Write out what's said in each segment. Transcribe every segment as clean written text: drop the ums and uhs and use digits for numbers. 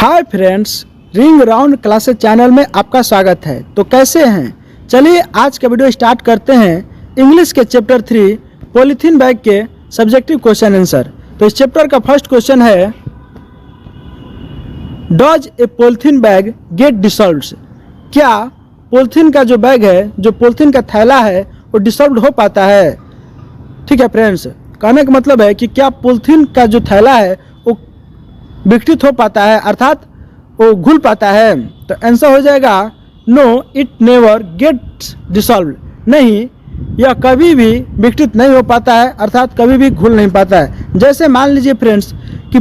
Hi friends, ring round classes channel में आपका स्वागत है। तो कैसे हैं? चलिए आज का वीडियो स्टार्ट करते हैं। इंग्लिश के चैप्टर 3 पॉलीथीन बैग के सब्जेक्टिव क्वेश्चन आंसर। तो इस चैप्टर का फर्स्ट क्वेश्चन है, does a polythene bag get dissolved? क्या पॉलीथीन का जो बैग है, जो पॉलीथीन का थैला है, वो डिसॉल्व हो पाता है? ठीक है फ्रेंड्स, कहने का मतलब है कि क्या पॉलीथीन का जो थैला है वो विघटित हो पाता है, अर्थात वो घुल पाता है? तो आंसर हो जाएगा no, it never gets dissolve. नहीं, यह कभी भी विघटित नहीं हो पाता है, अर्थात कभी भी घुल नहीं पाता है। जैसे मान लीजिए फ्रेंड्स कि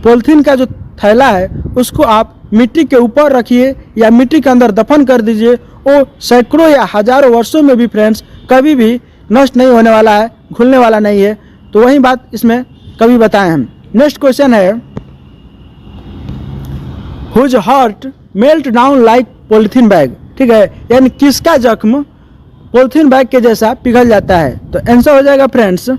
पॉलीथीन का जो थैला है उसको आप मिट्टी के ऊपर रखिए या मिट्टी के अंदर दफन कर दीजिए, वो सैकड़ों या हजारों वर्षों में भी फ्रेंड्स कभी भी नष्ट नहीं होने वाला है, घुलने वाला नहीं है। तो वही बात इसमें कभी बताएं हम। नेक्स्ट क्वेश्चन है, whose heart melt down like polythene bag? ठीक है, यानी किसका जख्म पॉलीथीन बैग के जैसा पिघल जाता है? तो आंसर हो जाएगा friends,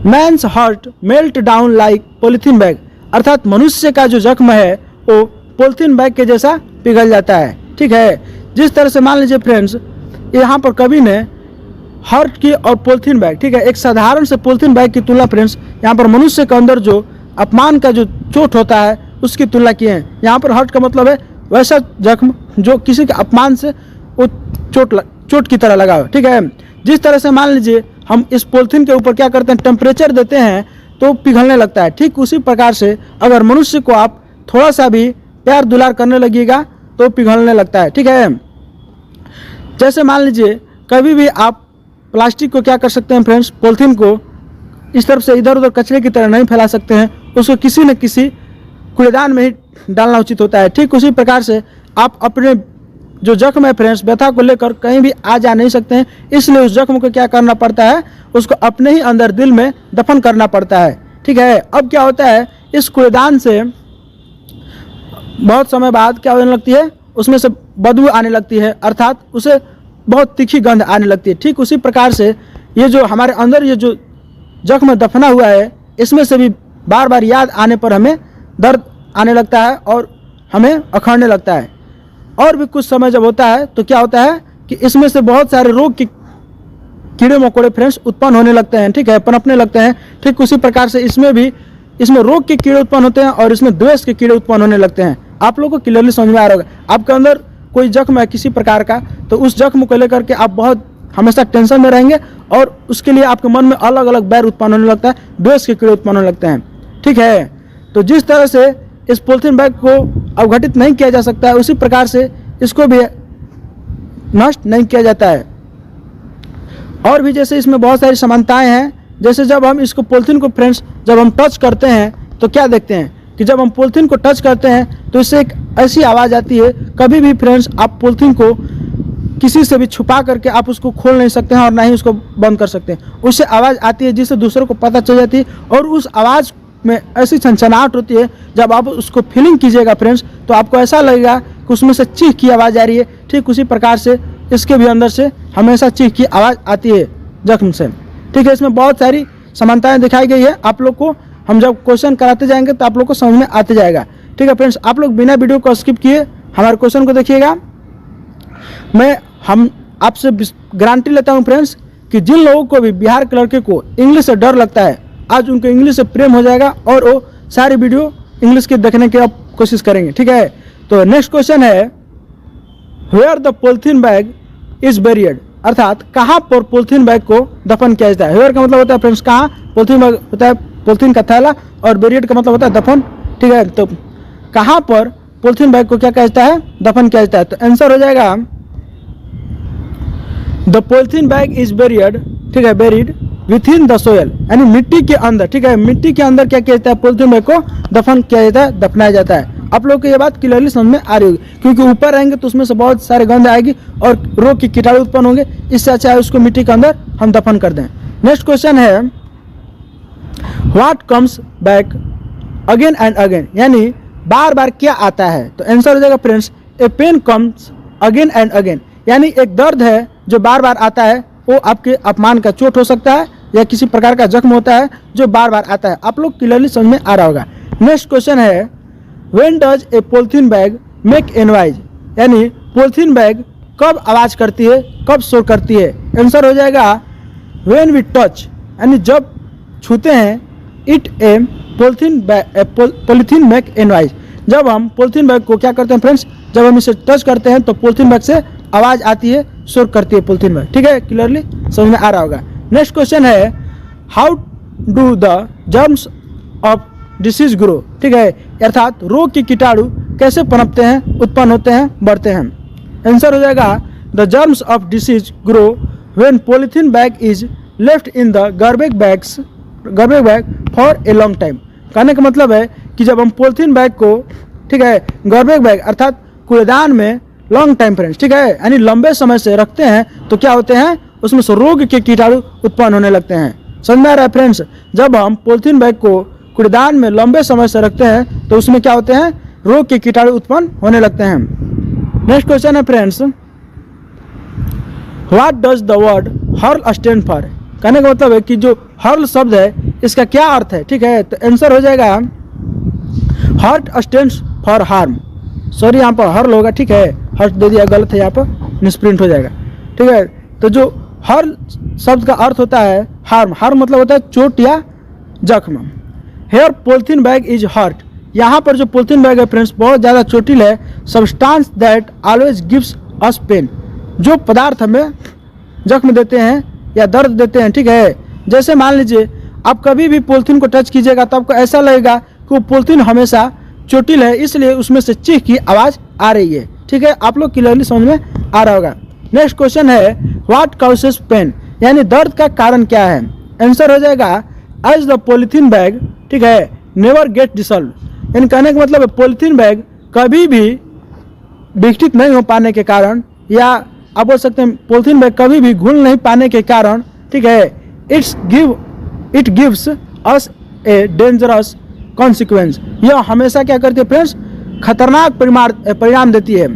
man's heart melt down like polythene bag, अर्थात मनुष्य का जो जख्म है वो पॉलीथीन बैग के जैसा पिघल जाता है। ठीक है, जिस तरह से मान लीजिए फ्रेंड्स यहाँ पर कवि ने हार्ट की और पॉलीथीन बैग, ठीक है, एक साधारण से पॉलीथीन बैग की तुलना फ्रेंड्स यहाँ पर मनुष्य के अंदर जो अपमान का जो चोट होता है उसकी तुलना किए हैं। यहाँ पर हार्ट का मतलब है वैसा जख्म जो किसी के अपमान से वो चोट की तरह लगा हो। ठीक है, जिस तरह से मान लीजिए हम इस पॉलीथीन के ऊपर क्या करते हैं, टेम्परेचर देते हैं तो पिघलने लगता है। ठीक उसी प्रकार से अगर मनुष्य को आप थोड़ा सा भी प्यार दुलार करने लगिएगा तो पिघलने लगता है। ठीक है, जैसे मान लीजिए कभी भी आप प्लास्टिक को क्या कर सकते हैं फ्रेंड्स, पॉलीथीन को इस तरफ से इधर उधर कचरे की तरह नहीं फैला सकते हैं, उसको किसी न किसी कूड़ेदान में ही डालना उचित होता है। ठीक उसी प्रकार से आप अपने जो जख्म है फ्रेंड्स, व्यथा को लेकर कहीं भी आ जा नहीं सकते हैं, इसलिए उस जख्म को क्या करना पड़ता है, उसको अपने ही अंदर दिल में दफन करना पड़ता है। ठीक है, अब क्या होता है, इस कूड़ेदान से बहुत समय बाद क्या होने लगती है, उसमें से बदबू आने लगती है, अर्थात उसे बहुत तीखी गंध आने लगती है। ठीक उसी प्रकार से ये जो हमारे अंदर ये जो जख्म दफना हुआ है, इसमें से भी बार बार याद आने पर हमें दर्द आने लगता है और हमें अखड़ने लगता है। और भी कुछ समय जब होता है तो क्या होता है कि इसमें से बहुत सारे रोग के कीड़े मकोड़े फ्रेंड्स उत्पन्न होने लगते हैं। ठीक है, पनपने लगते हैं। ठीक उसी प्रकार से इसमें रोग के कीड़े उत्पन्न होते हैं और इसमें द्वेष के कीड़े उत्पन्न होने लगते हैं। आप लोगों को क्लियरली समझ में आ रहा होगा। आपके अंदर कोई जख्म है किसी प्रकार का, तो उस जख्म को लेकर के आप बहुत हमेशा टेंशन में रहेंगे और उसके लिए आपके मन में अलग अलग बैर उत्पन्न होने लगता है, द्वेष के कीड़े उत्पन्न होने लगते हैं। ठीक है, तो जिस तरह से इस पॉलीथीन बैग को अवघटित नहीं किया जा सकता है, उसी प्रकार से इसको भी नष्ट नहीं किया जाता है। और भी जैसे इसमें बहुत सारी समानताएं हैं। जैसे जब हम इसको पॉलीथीन को फ्रेंड्स जब हम टच करते हैं तो क्या देखते हैं कि जब हम पॉलीथीन को टच करते हैं तो इससे एक ऐसी आवाज़ आती है। कभी भी फ्रेंड्स आप पॉलीथीन को किसी से भी छुपा करके आप उसको खोल नहीं सकते हैं और ना ही उसको बंद कर सकते हैं। उससे आवाज़ आती है जिससे दूसरों को पता चल जाती है और उस आवाज़ में ऐसी छनछनाहट होती है। जब आप उसको फीलिंग कीजिएगा फ्रेंड्स तो आपको ऐसा लगेगा कि उसमें से चीख की आवाज़ आ रही है। ठीक उसी प्रकार से इसके भी अंदर से हमेशा चीख की आवाज़ आती है जख्म से। ठीक है, इसमें बहुत सारी समानताएं दिखाई गई है। आप लोग को हम जब क्वेश्चन कराते जाएंगे तो आप लोग को समझ में आते जाएगा। ठीक है फ्रेंड्स, आप लोग बिना वीडियो को स्किप किए हमारे क्वेश्चन को देखिएगा। हम आपसे गारंटी लेता हूँ फ्रेंड्स कि जिन लोगों को भी बिहार के लड़के को इंग्लिश से डर लगता है, आज उनको इंग्लिश से प्रेम हो जाएगा और वो सारी वीडियो इंग्लिश के देखने की आप कोशिश करेंगे। ठीक है, तो नेक्स्ट क्वेश्चन है, where the polythene bag is buried, अर्थात कहाँ पर पॉलीथीन बैग को दफन किया जाता है? वेयर का मतलब होता है फ्रेंड्स कहाँ, पॉलीथीन बैग होता है पॉलीथीन का थैला, और बेरियड का मतलब होता है दफन। ठीक है, तो कहाँ पर पॉलीथीन बैग को क्या किया जाता है, दफन किया जाता है? तो आंसर हो जाएगा the polythene bag is buried, ठीक है, buried within the soil, यानी मिट्टी के अंदर। ठीक है, मिट्टी के अंदर क्या किया जाता है, पॉलीथीन बैग को दफन किया जाता है, दफनाया जाता है। आप लोगों को ये बात क्लियरली समझ में आ रही होगी, क्योंकि ऊपर रहेंगे तो उसमें से बहुत सारे गंध आएगी और रोग की कीटाणु उत्पन्न होंगे। इससे अच्छा है उसको मिट्टी के अंदर हम दफन कर दें। नेक्स्ट क्वेश्चन है, what comes back again and again, यानी बार बार क्या आता है? तो आंसर हो जाएगा friends, a pain comes again and again, यानी एक दर्द है जो बार बार आता है। वो आपके अपमान का चोट हो सकता है या किसी प्रकार का जख्म होता है जो बार बार आता है। आप लोग क्लियरली समझ में आ रहा होगा। नेक्स्ट क्वेश्चन है, when does a polythene bag make a noise, यानी पॉलिथीन बैग कब आवाज़ करती है, कब शोर करती है। आंसर हो जाएगा व्हेन वी टच, यानी जब छूते हैं, it A polythene make a noise, जब हम पॉलिथीन बैग को क्या करते हैं फ्रेंड्स, जब हम इसे टच करते हैं तो पॉलिथीन बैग से आवाज़ आती है, शोर करती है पॉलिथीन बैग। ठीक है, क्लियरली समझ में आ रहा होगा। नेक्स्ट क्वेश्चन है how do the germs of disease grow, ठीक है, अर्थात रोग के कीटाणु कैसे पनपते हैं, उत्पन्न होते हैं, बढ़ते हैं। आंसर हो जाएगा the germs of disease grow when polythene bag is left in the garbage bag for a long time. कहने का मतलब है कि जब हम पॉलिथीन बैग को, ठीक है, गार्बेज बैग अर्थात कूड़ेदान में लॉन्ग टाइम फ्रेंड्स, ठीक है, यानी लंबे समय से रखते हैं तो क्या होते हैं, उसमें से रोग के कीटाणु उत्पन्न होने लगते हैं। समझ में आ रहा है फ्रेंड्स, जब हम पॉलिथीन बैग को कूड़ेदान में लंबे समय से रखते हैं तो उसमें क्या होते हैं, रोग के कीटाणु उत्पन्न होने लगते हैं। नेक्स्ट क्वेश्चन है friends, what does the word hurl stand for. कहने का मतलब है कि जो हर्ल शब्द है इसका क्या अर्थ है, ठीक है, तो आंसर हो जाएगा hurt stands for harm. Sorry यहाँ पर हर्ल होगा, ठीक है, हर्ट दे दिया, गलत है, यहाँ पर मिसप्रिंट हो जाएगा। ठीक है, तो जो हर्ल शब्द का अर्थ होता है हार्म, हार्म मतलब होता है चोट या जख्म। Here polythene bag is hurt, यहाँ पर जो पॉलिथीन बैग है फ्रेंड्स बहुत ज़्यादा चोटिल है। Substance that always gives us pain, जो पदार्थ हमें जख्म देते हैं या दर्द देते हैं। ठीक है, जैसे मान लीजिए आप कभी भी पॉलिथीन को टच कीजिएगा तो आपको ऐसा लगेगा कि वो पॉलिथीन हमेशा चोटिल है, इसलिए उसमें से चीख की आवाज़ आ रही है। ठीक है, आप लोग क्लियरली समझ में आ रहा होगा। नेक्स्ट क्वेश्चन है व्हाट कॉजेस पेन, यानी दर्द का कारण क्या है। आंसर हो जाएगा एज द पॉलिथीन बैग, ठीक है, नेवर गेट डिसॉल्व, यानी कहने का मतलब है पॉलिथीन बैग कभी भी विघटित नहीं हो पाने के कारण, या आप बोल सकते हैं पॉलिथीन बैग कभी भी घुल नहीं पाने के कारण, ठीक है, it gives us a dangerous consequence, यह हमेशा क्या करती है फ्रेंड्स, खतरनाक परिणाम देती है।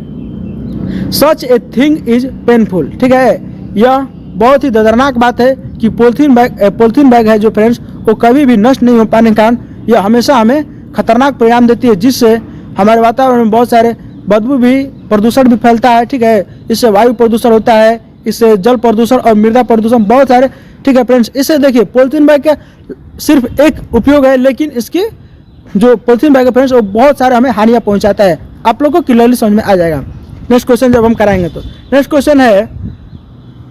सच ए थिंग इज पेनफुल, ठीक है, यह बहुत ही दर्दनाक बात है कि पॉलिथीन बैग है जो फ्रेंड्स वो कभी भी नष्ट नहीं हो पाने के कारण यह हमेशा हमें खतरनाक परिणाम देती है, जिससे हमारे वातावरण में बहुत सारे बदबू भी, प्रदूषण भी फैलता है। ठीक है, इससे वायु प्रदूषण होता है, इससे जल प्रदूषण और मृदा प्रदूषण बहुत सारे। ठीक है फ्रेंड्स, इससे देखिए पॉलिथीन बैग का सिर्फ एक उपयोग है, लेकिन इसकी जो पॉलिथीन बैग है फ्रेंड्स वो बहुत सारे हमें हानियाँ पहुँचाता है। आप लोगों को क्लियरली समझ में आ जाएगा नेक्स्ट क्वेश्चन जब हम कराएंगे तो। नेक्स्ट क्वेश्चन है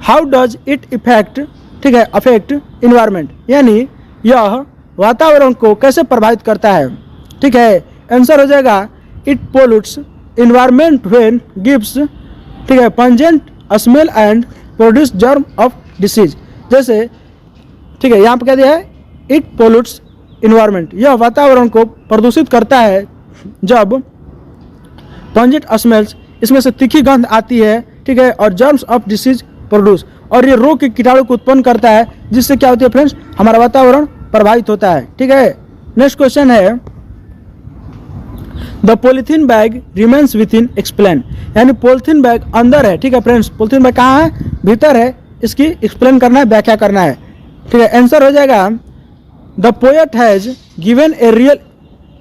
हाउ डज इट इफेक्ट, ठीक है, अफेक्ट इन्वायरमेंट, यानी यह वातावरण को कैसे प्रभावित करता है। ठीक है, आंसर हो जाएगा इट पोल्यूट्स इन्वायरमेंट व्हेन गिव्स, ठीक है, pungent smell and produce germ of disease. जैसे ठीक है, यहाँ पर कह दिया है इट पोल्यूट्स इन्वायरमेंट, यह वातावरण को प्रदूषित करता है जब पंजेंट स्मेल्स, इसमें से तीखी गंध आती है, ठीक है, और जर्म्स ऑफ डिसीज प्रोड्यूस, और ये रोग के कीटाणु को उत्पन्न करता है, जिससे क्या होती है फ्रेंड्स, हमारा वातावरण प्रभावित होता है। ठीक है, नेक्स्ट क्वेश्चन है the polythene bag remains with in explain, यानी पॉलिथीन बैग अंदर है। ठीक है फ्रेंड्स, पॉलिथीन बैग कहाँ है, भीतर है, इसकी एक्सप्लेन करना है, व्याख्या करना है। ठीक है, आंसर हो जाएगा the poet has given a real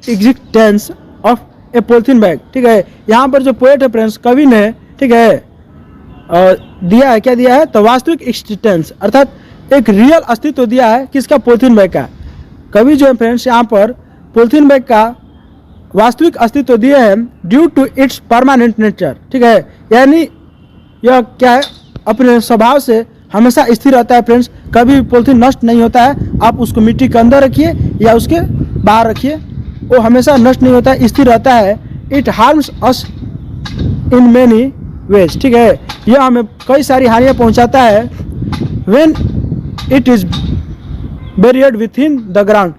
existence of A polythene bag. ठीक है, यहाँ पर जो पोएट है फ्रेंड्स, कवि ने, ठीक है, दिया है, क्या दिया है, तो वास्तविक एक्सिस्टेंस, अर्थात एक रियल अस्तित्व दिया है किसका, पॉलिथीन बैग का। कवि जो है फ्रेंड्स यहाँ पर पॉलिथीन बैग का वास्तविक अस्तित्व दिए हैं due to its permanent nature. ठीक है, यानी यह क्या है, अपने स्वभाव से हमेशा स्थिर रहता है फ्रेंड्स, कभी भी पॉलिथीन नष्ट नहीं होता है। आप उसको मिट्टी के अंदर रखिए या उसके बाहर रखिए, वो हमेशा नष्ट नहीं होता है, स्थिर रहता है। It harms us in many ways, ठीक है, यह हमें कई सारी हानियाँ पहुंचाता है। When it is buried within the ground,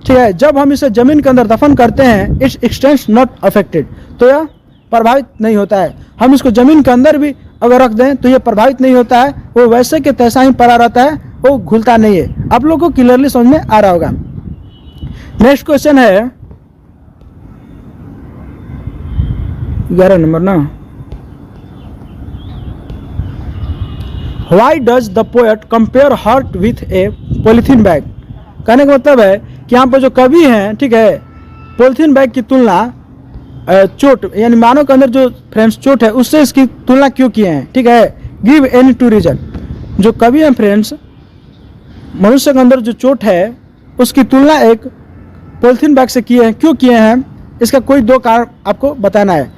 ठीक है, जब हम इसे जमीन के अंदर दफन करते हैं, इट्स एक्सटेंस नॉट अफेक्टेड, तो यह प्रभावित नहीं होता है। हम इसको जमीन के अंदर भी अगर रख दें तो यह प्रभावित नहीं होता है, वो वैसे के तैसा ही पड़ा रहता है, वो घुलता नहीं है। आप लोगों को क्लियरली समझ में आ रहा होगा। नेक्स्ट क्वेश्चन है 11 नंबर ना, Why does the poet compare heart with a polythene bag? कहने का मतलब है कि यहाँ पर जो कवि हैं, ठीक है, पॉलीथीन बैग की तुलना चोट यानी मानव के अंदर जो फ्रेंड्स चोट है उससे इसकी तुलना क्यों किए हैं, ठीक है। Give any two reason. जो कवि हैं फ्रेंड्स, मनुष्य के अंदर जो चोट है उसकी तुलना एक पॉलीथीन बैग से किए हैं, क्यों किए हैं, इसका कोई 2 कारण आपको बताना है।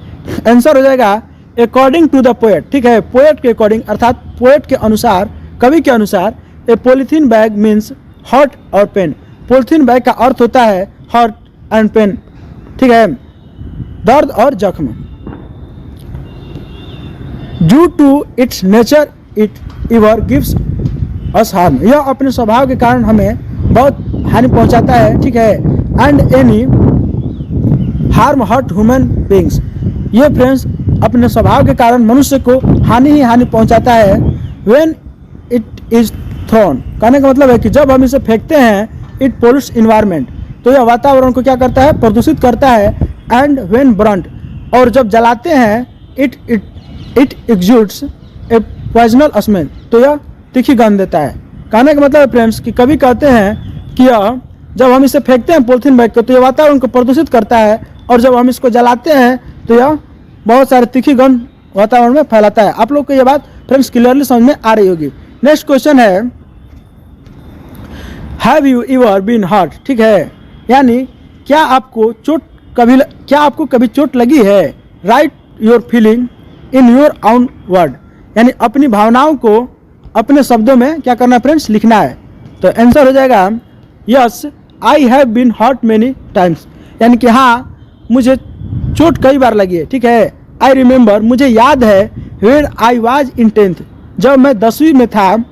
आंसर हो जाएगा अकॉर्डिंग टू द पोएट, ठीक है। पोएट के अकॉर्डिंग अर्थात पोएट के अनुसार, कवि के अनुसार ए पॉलीथीन बैग मीन्स हर्ट और पेन। पॉलीथीन बैग का अर्थ होता है हर्ट एंड पेन, ठीक है, दर्द और जख्म। Due to its nature it ever gives us harm. यह अपने स्वभाव के कारण हमें बहुत हानि पहुंचाता है, ठीक है। And any harm hurt human beings. ये फ्रेंड्स अपने स्वभाव के कारण मनुष्य को हानि ही हानि पहुंचाता है। व्हेन इट इज थ्रोन, कहने का मतलब है कि जब हम इसे फेंकते हैं, इट पोल्यूट्स इन्वायरमेंट, तो यह वातावरण को क्या करता है, प्रदूषित करता है। एंड व्हेन बर्न्ड, और जब जलाते हैं, इट एग्जूट्स ए पॉइजनल स्मेल, तो यह तीखी गंध देता है। कहने का मतलब है फ्रेंड्स कि कभी कहते हैं कि यह जब हम इसे फेंकते हैं पॉलीथीन बैग को, तो यह वातावरण को प्रदूषित करता है, और जब हम इसको जलाते हैं तो यह बहुत सारे तीखी गंध वातावरण में फैलाता है। आप लोग को यह बात फ्रेंड्स क्लियरली समझ में आ रही होगी। नेक्स्ट क्वेश्चन है, have you ever been hurt, ठीक है, यानी क्या आपको कभी चोट लगी है। Write your feeling in your own word, यानी अपनी भावनाओं को अपने शब्दों में क्या करना फ्रेंड्स, लिखना है। तो आंसर हो जाएगा yes I have been hurt many times, यानी कि हाँ मुझे चोट कई बार लगी है, ठीक है। आई रिमेंबर, मुझे याद है, when I was in 10th, जब मैं 10वीं में था,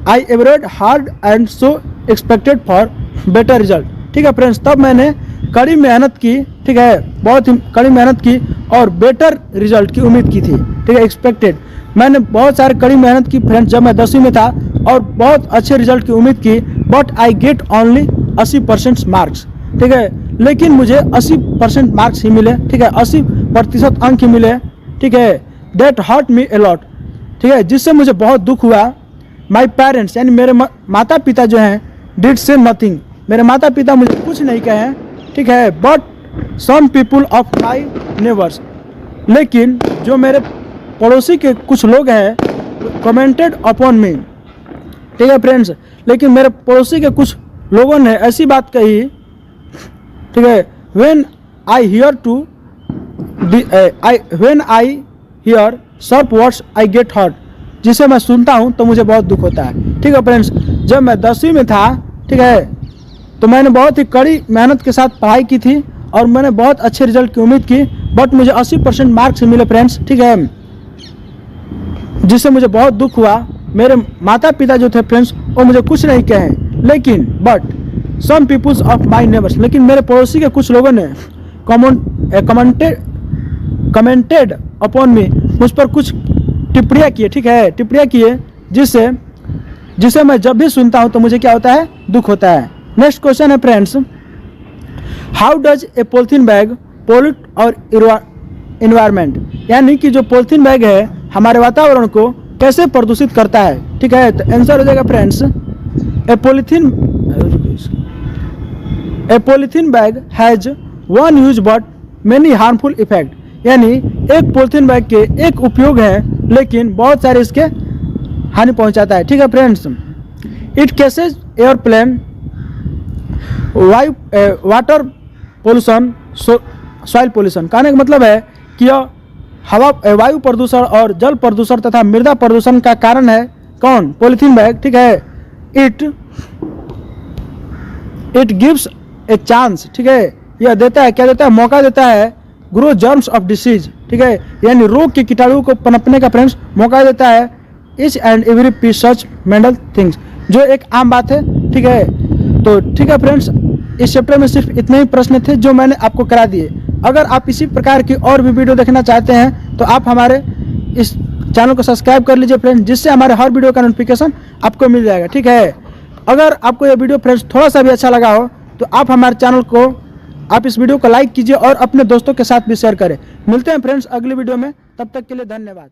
I averred hard and so expected for better result, ठीक है फ्रेंड्स। तब मैंने कड़ी मेहनत की, ठीक है, बहुत ही कड़ी मेहनत की और बेटर रिजल्ट की उम्मीद की थी, ठीक है, एक्सपेक्टेड। मैंने बहुत सारे कड़ी मेहनत की फ्रेंड्स जब मैं 10वीं में था और बहुत अच्छे रिजल्ट की उम्मीद की, but I get only 80% marks, ठीक है, लेकिन मुझे 80% मार्क्स ही मिले, ठीक है, 80% अंक ही मिले, ठीक है। दैट हर्ट मी अलॉट, ठीक है, जिससे मुझे बहुत दुख हुआ। माई पेरेंट्स, यानी मेरे माता पिता जो हैं, डिड से नथिंग, मेरे माता पिता मुझे कुछ नहीं कहे, ठीक है। But some people of my neighbours, लेकिन जो मेरे पड़ोसी के कुछ लोग हैं, कमेंटेड अपॉन मी, ठीक है फ्रेंड्स, लेकिन मेरे पड़ोसी के कुछ लोगों ने ऐसी बात कही, ठीक है। व्हेन आई हियर सर्प वर्ड्स आई गेट हर्ट, जिसे मैं सुनता हूँ तो मुझे बहुत दुख होता है, ठीक है फ्रेंड्स। जब मैं 10वीं में था, ठीक है, तो मैंने बहुत ही कड़ी मेहनत के साथ पढ़ाई की थी और मैंने बहुत अच्छे रिजल्ट की उम्मीद की, बट मुझे 80% मार्क्स मिले फ्रेंड्स, ठीक है, जिससे मुझे बहुत दुख हुआ। मेरे माता पिता जो थे फ्रेंड्स वो मुझे कुछ नहीं कहे, लेकिन but some peoples of my neighbours, लेकिन मेरे पड़ोसी के कुछ लोगों ने कमेंटेड अपॉन मी, मुझ पर कुछ टिप्पणियाँ किए, ठीक है, टिप्पणियाँ किए, जिसे मैं जब भी सुनता हूँ तो मुझे क्या होता है, दुख होता है। नेक्स्ट क्वेश्चन है friends, how does a polythene bag pollute और इन्वायरमेंट, यानी कि जो पॉलीथीन बैग है हमारे वातावरण को कैसे प्रदूषित करता है, ठीक है। तो आंसर हो जाएगा friends, A polythene bag has one use but many harmful effect, यानी एक पॉलीथीन बैग के एक उपयोग है लेकिन बहुत सारे इसके हानि पहुंचाता है, ठीक है friends. It cases airplane, water pollution, soil pollution, कहने का मतलब है कि यह वायु प्रदूषण और जल प्रदूषण तथा मृदा प्रदूषण का कारण है। कौन, पॉलीथीन बैग, ठीक है। इट गिव्स ए चांस, ठीक है, यह देता है, क्या देता है, मौका देता है, ग्रो जर्म्स ऑफ डिसीज, ठीक है, यानी रोग के कीटाणु को पनपने का फ्रेंड्स मौका देता है। Each and every piece such mental things, जो एक आम बात है, ठीक है। तो ठीक है फ्रेंड्स, इस चैप्टर में सिर्फ इतने ही प्रश्न थे जो मैंने आपको करा दिए। अगर आप इसी प्रकार की और भी वीडियो देखना चाहते हैं तो आप हमारे इस चैनल को सब्सक्राइब कर लीजिए फ्रेंड्स, जिससे हमारे हर वीडियो का नोटिफिकेशन आपको मिल जाएगा, ठीक है। अगर आपको यह वीडियो फ्रेंड्स थोड़ा सा भी अच्छा लगा हो तो आप हमारे चैनल को, आप इस वीडियो को लाइक कीजिए और अपने दोस्तों के साथ भी शेयर करें। मिलते हैं फ्रेंड्स अगली वीडियो में, तब तक के लिए धन्यवाद।